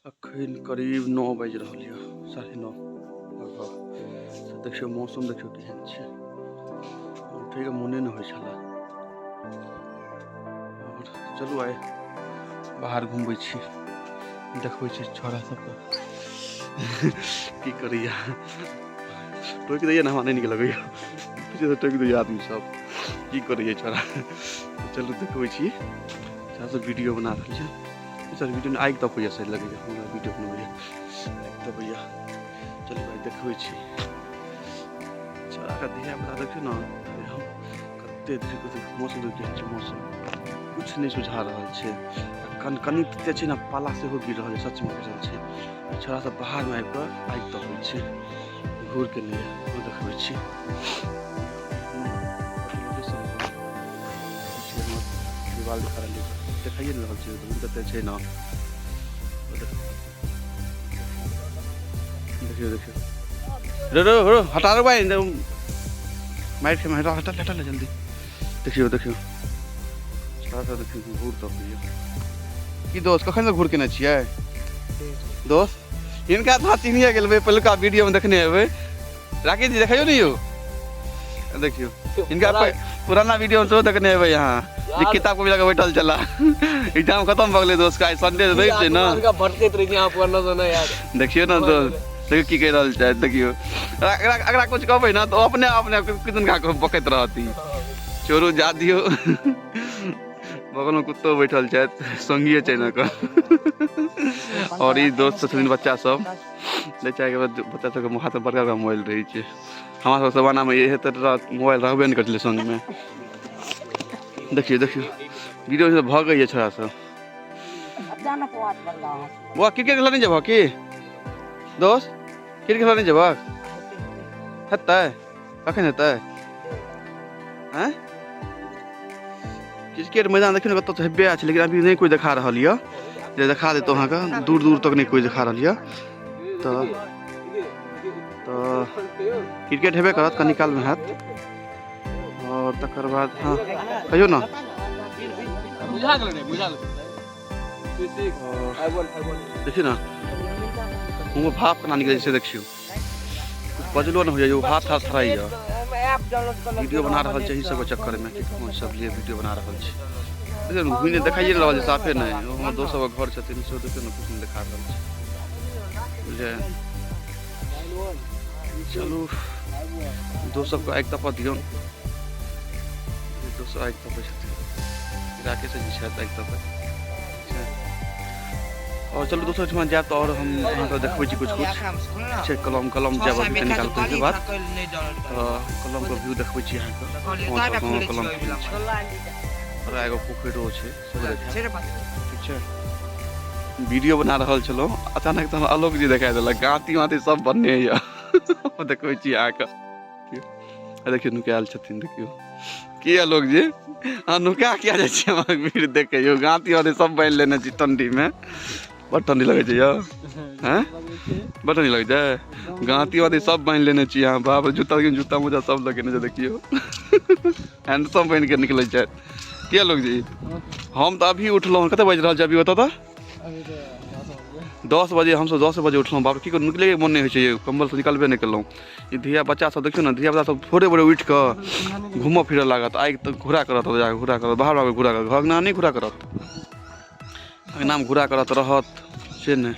अखन करीब 9 बज रहा है, 9:30 लगभग। देखियो मौसम देखियो केहन छै, उठे के मोने न होइ छला। और चलू आइ बाहर घूमबै छी, देखबै छी छोरा सबके की करैया। टोक दैया ना, हमरा नहीं नीक लगैया, पीछे से टोक दैया आदमी सब, की करैया छोरा। चलू देखबै छी, छोरा सब वीडियो बना रहल छै। सर वीडियो में आगि तपैया से लगैया, हमरा वीडियो बनबैया आगि तपैया। चलू भाई देखबै छी छोरा के धिया पुता देखियो ना, हम कते देखियो मौसम देखियो छै, मौसम कुछ नहीं सुझा रहल छै। कनी तते छै ना, पाला से हो गिर रहल छै, सच में बुझल छै। छोरा सब बाहर में आबि कऽ आगि तपै छै, घूर के लिए देखबै छी। दीवार दिखा रहल देखाइए रहल छै, कते छै ना। देखियो देखियो, रो हटा रो भाई, माइट के हटा हटा हटा ले जल्दी। देखियो देखियो छोरा सब देखियो घूर तपैया। की दोस्त कखन से घूर केने छियै दोस्त? इनका तो चिन्हिए गेल, पहिलुका वीडियो में देखने हेबै। राकेश जी देखियो नहीं हो, देखियो इनका पुराना वीडियो में तो देखने हेबै यहाँ, जे किताब को लगा बैठल चला। एग्जाम खत्म भ गेलै दोस्त, का संडे रवि छै ना, भटकैत रही यहाँ पुराना से ना यार। देखियो ना दोस्त, देखियो की कह रहल छै। देखियो अगर कुछ कहबै ना तो अपने अपने कितन का बकैत रहती। चोरू जा दियो, बगल में कुत्तो बैठल छै, संगिए छै ना का। और ई दोस्त छथिन बच्चा सब, बच्चा के बच्चा सब के हाथ में बड़का मोबाइल रही छै। हमारा सब जमाना में ये मोबाइल रहबे नहीं करले संग में। देखियो देखियो वीडियो से भाग गई है छोरा सब। वो क्रिकेट खेला नहीं जब की दोस्त, क्रिकेट खेला नहीं जब हेतै कखन हेतै हैं? क्रिकेट मैदान देखियो ना, कत तो हेबे छै, लेकिन अभी नहीं कोई दिखा रहल है। जे दिखा देतो अहाँ के, दूर दूर तक नहीं कोई दिखा रहल है। तो क्रिकेट हेबे करत, कनी काल में हैत। और तकर बाद हाँ कहियो ना, देखियो ना मुँह में भाप केना निकले छै, देखियो बजलो ना हो जाए, भाप था थराई है। वीडियो बना रहल छै, ई सब के चक्कर में सब लिए वीडियो बना रहल छै। देखियो ना घुइने देखाइए रहल छै, साफे नहीं। हमर दोस्त सब घर छथिन, से देखियो ना कुछ नहीं दिखा रहल छै, बुझे। चलू दोस्त सबके आगि तपा दियौ, दोस्त आगि तपै छथिन, राकेश जी छथि आगि तपै। और चलू दोस्तों ठमा जायब तो, और हम अहाँ के देखबै छी कुछ छै। कलम जाब अभी निकाल के बाद कलम के व्यू देखबै छी अहाँ के, कलम और एगो पोखरो छै, सब देखै ठीक छै। वीडियो बना रहल छलो, अचानक तो आलोक जी दिखाई देलक, गाती वाती सब बनने है। देखबै छी अहाँ के, देखियो नुकायल छथिन। देखियो की आलोक जी अहाँ नुका किया जाइ छी हमरा भीड़ देखियो, गाती वाती सब बांध लेने छी ठंडी में। बड़ ठंडी लगे छै यो, हैं बड़ ठंडी लगे छै। गाती वाती सब बांध लेने छी अहाँ, बाप रे जूता मोजा सब लगेने छै। देखियो हैंड सब बांध के निकलै छै। की आलोक जी हम तो अभी उठलौं, कते बज रहल छै अभी बता तो? 10 बजे, हम सब 10 बजे उठलौं। बाप की निकले के मन नहीं होइ छै, कंबल से निकलबे नहीं केलौं। ई धिया बच्चा सब देखियो ना, धिया बच्चा सब थोड़े बड़े उठ के घूमो फिरे लागत, आगि तो घूरा करत, जाके घूरा करत, बाहर आके घूरा करत, घर ना नहीं घूरा करत, अंगना में घूरा करत रहत से नहीं।